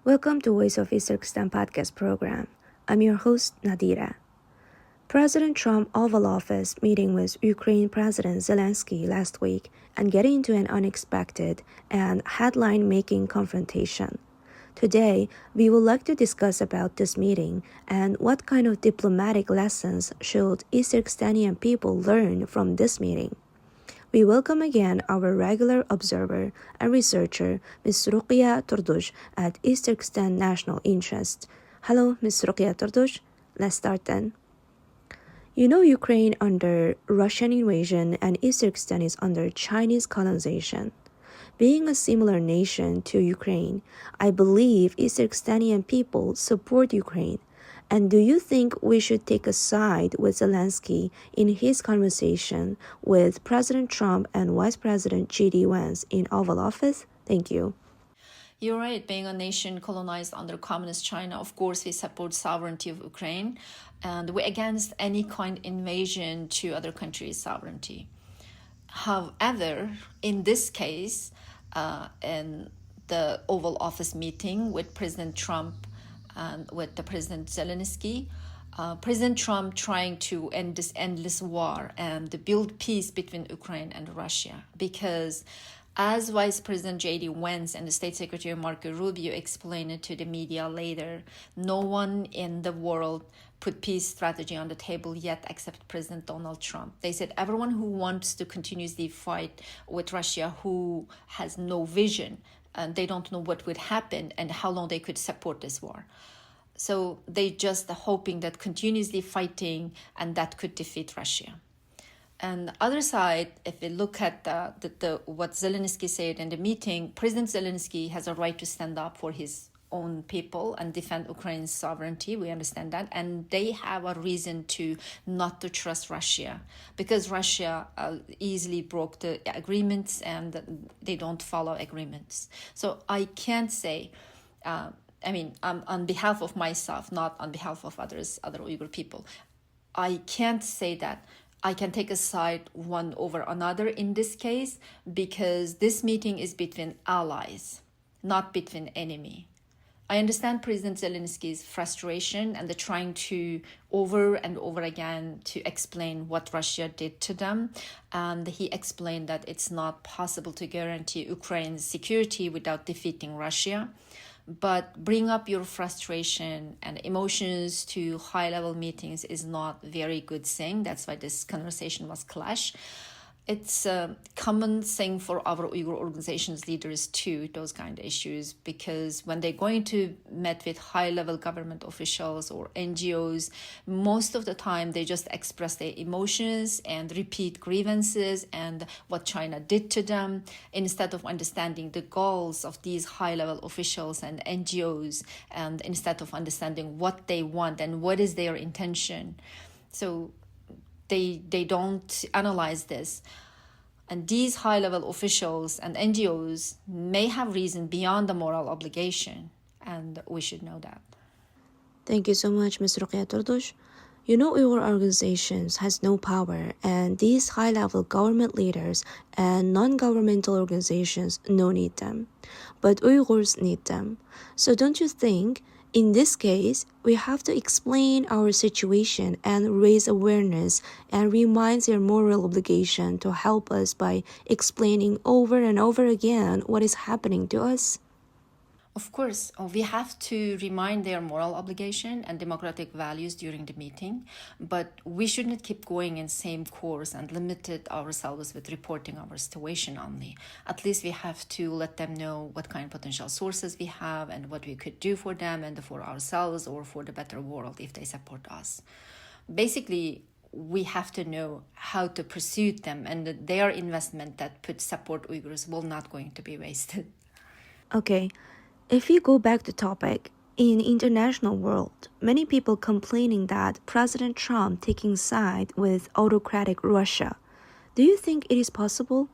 Welcome to Voice of East Turkistan podcast program. I'm your host, Nadira. President Trump Oval Office meeting with Ukrainian President Zelensky last week and getting into an unexpected and headline-making confrontation. Today, we would like to discuss about this meeting and what kind of diplomatic lessons should East Turkistani people learn from this meeting. We welcome again our regular observer and researcher, Ms. Rukiye Turdush at East Turkistan National Interest. Hello, Ms. Rukiye Turdush. Let's start then. You know Ukraine under Russian invasion and East Turkestan is under Chinese colonization. Being a similar nation to Ukraine, I believe East Turkistani people support Ukraine. And do you think we should take a side with Zelensky in his conversation with President Trump and Vice President J.D. Vance in Oval Office? Thank you. You're right. Being a nation colonized under communist China, of course, we support sovereignty of Ukraine, and we're against any kind of invasion to other countries' sovereignty. However, in this case, in the Oval Office meeting with President Trump and with the President Zelensky, President Trump trying to end this endless war and build peace between Ukraine and Russia, because as Vice President J.D. Vance and the State Secretary Marco Rubio explained it to the media later, no one in the world put peace strategy on the table yet except President Donald Trump. They said everyone who wants to continuously fight with Russia, who has no vision, and they don't know what would happen and how long they could support this war. So they just are hoping that continuously fighting and that could defeat Russia. And the other side, if we look at what Zelensky said in the meeting, President Zelensky has a right to stand up for his own people and defend Ukraine's sovereignty. We understand that. And they have a reason to not to trust Russia, because Russia easily broke the agreements and they don't follow agreements. So I can't say, on behalf of myself, not on behalf of other Uyghur people, I can't say that I can take a side one over another in this case, because this meeting is between allies, not between enemy. I understand President Zelensky's frustration and the trying to over and over again to explain what Russia did to them. And he explained that it's not possible to guarantee Ukraine's security without defeating Russia. But bring up your frustration and emotions to high-level meetings is not a very good thing. That's why this conversation was clash. It's a common thing for our Uyghur organizations leaders too, those kind of issues, because when they're going to meet with high-level government officials or NGOs, most of the time they just express their emotions and repeat grievances and what China did to them, instead of understanding the goals of these high-level officials and NGOs, and instead of understanding what they want and what is their intention. So they don't analyze this. And these high-level officials and NGOs may have reason beyond the moral obligation, and we should know that. Thank you so much, Ms. Rukiye Turdush. You know Uyghur organizations has no power, and these high-level government leaders and non-governmental organizations no need them. But Uyghurs need them. So don't you think, in this case, we have to explain our situation and raise awareness and remind their moral obligation to help us by explaining over and over again what is happening to us? Of course, we have to remind their moral obligation and democratic values during the meeting, but we shouldn't keep going in same course and limit ourselves with reporting our situation only. At least we have to let them know what kind of potential sources we have and what we could do for them and for ourselves or for the better world if they support us. Basically, we have to know how to pursue them, and their investment that put support Uyghurs will not going to be wasted. Okay. If we go back to topic, in international world, many people complaining that President Trump taking side with autocratic Russia. Do you think it is possible?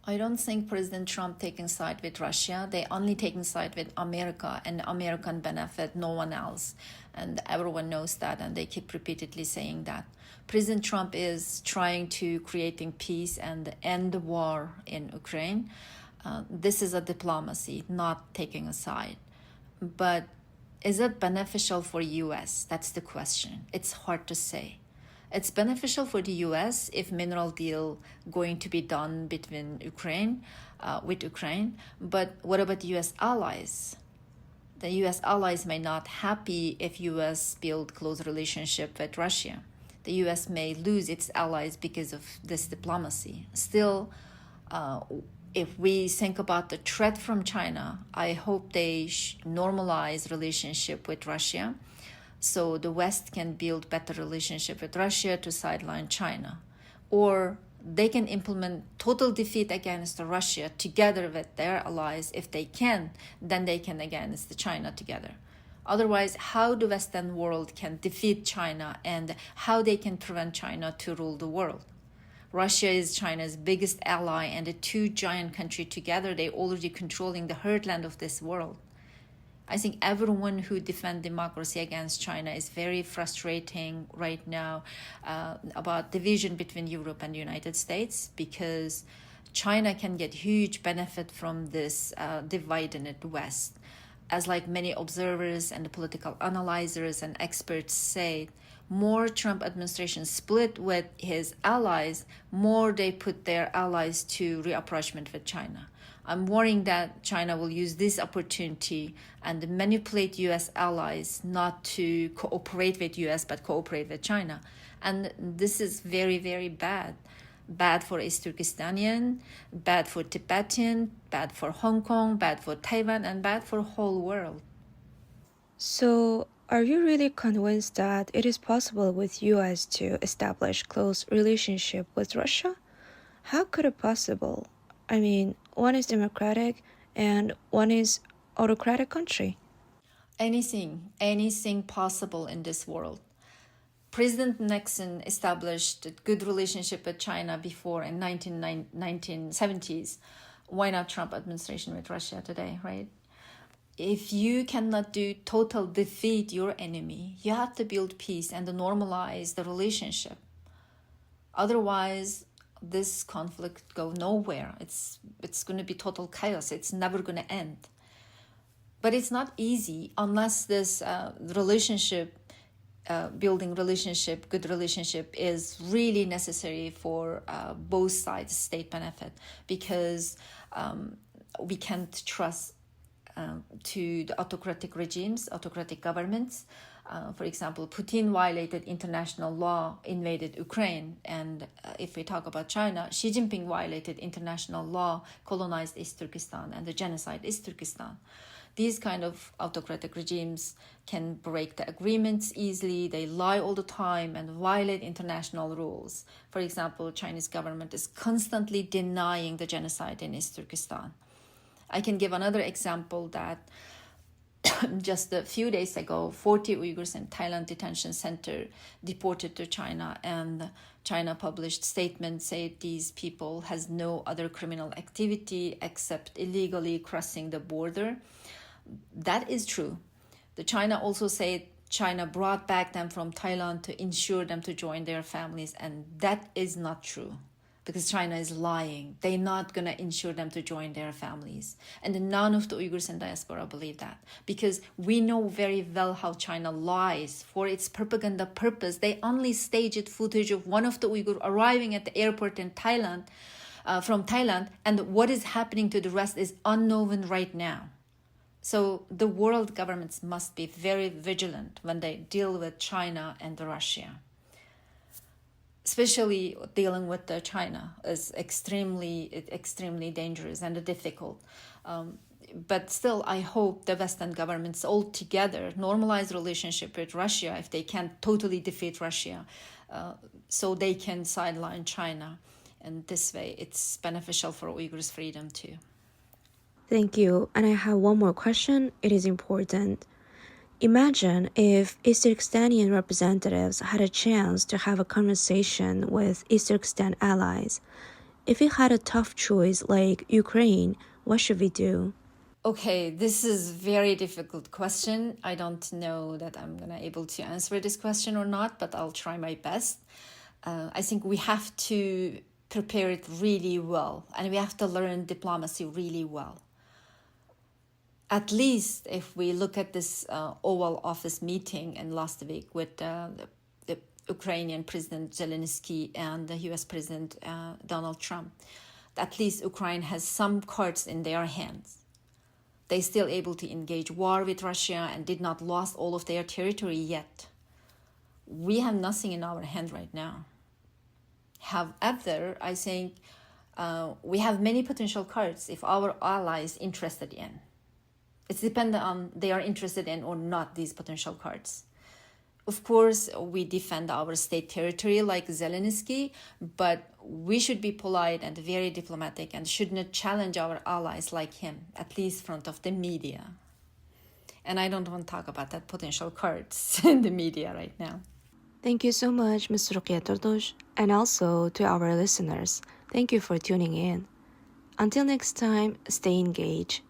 I don't think President Trump taking side with Russia. They only taking side with America, and American benefit, no one else. And everyone knows that, and they keep repeatedly saying that. President Trump is trying to creating peace and end the war in Ukraine. This is a diplomacy, not taking a side. But is it beneficial for US? That's the question. It's hard to say. It's beneficial for the US if mineral deal going to be done between Ukraine, with Ukraine. But what about US allies? The US allies may not happy if US build close relationship with Russia. The US may lose its allies because of this diplomacy. Still, if we think about the threat from China, I hope they normalize relationship with Russia, so the West can build better relationship with Russia to sideline China, or they can implement total defeat against Russia together with their allies. If they can, then they can against China together. Otherwise, how the Western world can defeat China and how they can prevent China to rule the world. Russia is China's biggest ally, and the two giant countries together, they already controlling the heartland of this world. I think everyone who defends democracy against China is very frustrating right now about division between Europe and the United States, because China can get huge benefit from this divide in the West. As like many observers and political analyzers and experts say, more Trump administration split with his allies, more they put their allies to reapproachment with China. I'm worrying that China will use this opportunity and manipulate US allies not to cooperate with US but cooperate with China. And this is very, very bad. Bad for East Turkistanian, bad for Tibetan, bad for Hong Kong, bad for Taiwan, and bad for whole world. So, are you really convinced that it is possible with US to establish close relationship with Russia? How could it possible? I mean, one is democratic and one is autocratic country. Anything possible in this world. President Nixon established a good relationship with China before in 1970s. Why not Trump administration with Russia today, right? If you cannot do total defeat your enemy, you have to build peace and normalize the relationship. Otherwise, this conflict go nowhere. It's going to be total chaos. It's never going to end. But it's not easy unless this building relationship, good relationship, is really necessary for both sides' state benefit, because we can't trust to the autocratic regimes, autocratic governments. For example, Putin violated international law, invaded Ukraine. And if we talk about China, Xi Jinping violated international law, colonized East Turkestan, and the genocide East Turkestan. These kind of autocratic regimes can break the agreements easily. They lie all the time and violate international rules. For example, Chinese government is constantly denying the genocide in East Turkestan. I can give another example that just a few days ago, 40 Uyghurs in Thailand detention center deported to China, and China published statement saying these people has no other criminal activity except illegally crossing the border. That is true. The China also said China brought back them from Thailand to ensure them to join their families, and that is not true, because China is lying. They're not going to ensure them to join their families. And none of the Uyghurs in diaspora believe that, because we know very well how China lies for its propaganda purpose. They only staged footage of one of the Uyghurs arriving at the airport in Thailand, from Thailand, and what is happening to the rest is unknown right now. So the world governments must be very vigilant when they deal with China and Russia. Especially dealing with China is extremely dangerous and difficult. But still, I hope the Western governments all together normalize relationship with Russia if they can't totally defeat Russia, so they can sideline China. And this way, it's beneficial for Uyghurs' freedom too. Thank you. And I have one more question. It is important. Imagine if East Turkistanian representatives had a chance to have a conversation with East Turkestan allies. If we had a tough choice like Ukraine, what should we do? Okay, this is very difficult question. I don't know that I'm gonna able to answer this question or not, but I'll try my best. I think we have to prepare it really well, and we have to learn diplomacy really well. At least if we look at this Oval Office meeting in last week with the Ukrainian President Zelensky and the US President Donald Trump, at least Ukraine has some cards in their hands. They're still able to engage war with Russia and did not lose all of their territory yet. We have nothing in our hand right now. However, I think we have many potential cards if our allies interested in. It's dependent on they are interested in or not these potential cards. Of course, we defend our state territory like Zelensky, but we should be polite and very diplomatic and should not challenge our allies like him, at least in front of the media. And I don't want to talk about that potential cards in the media right now. Thank you so much, Ms. Rukiye Turdush, and also to our listeners. Thank you for tuning in. Until next time, stay engaged.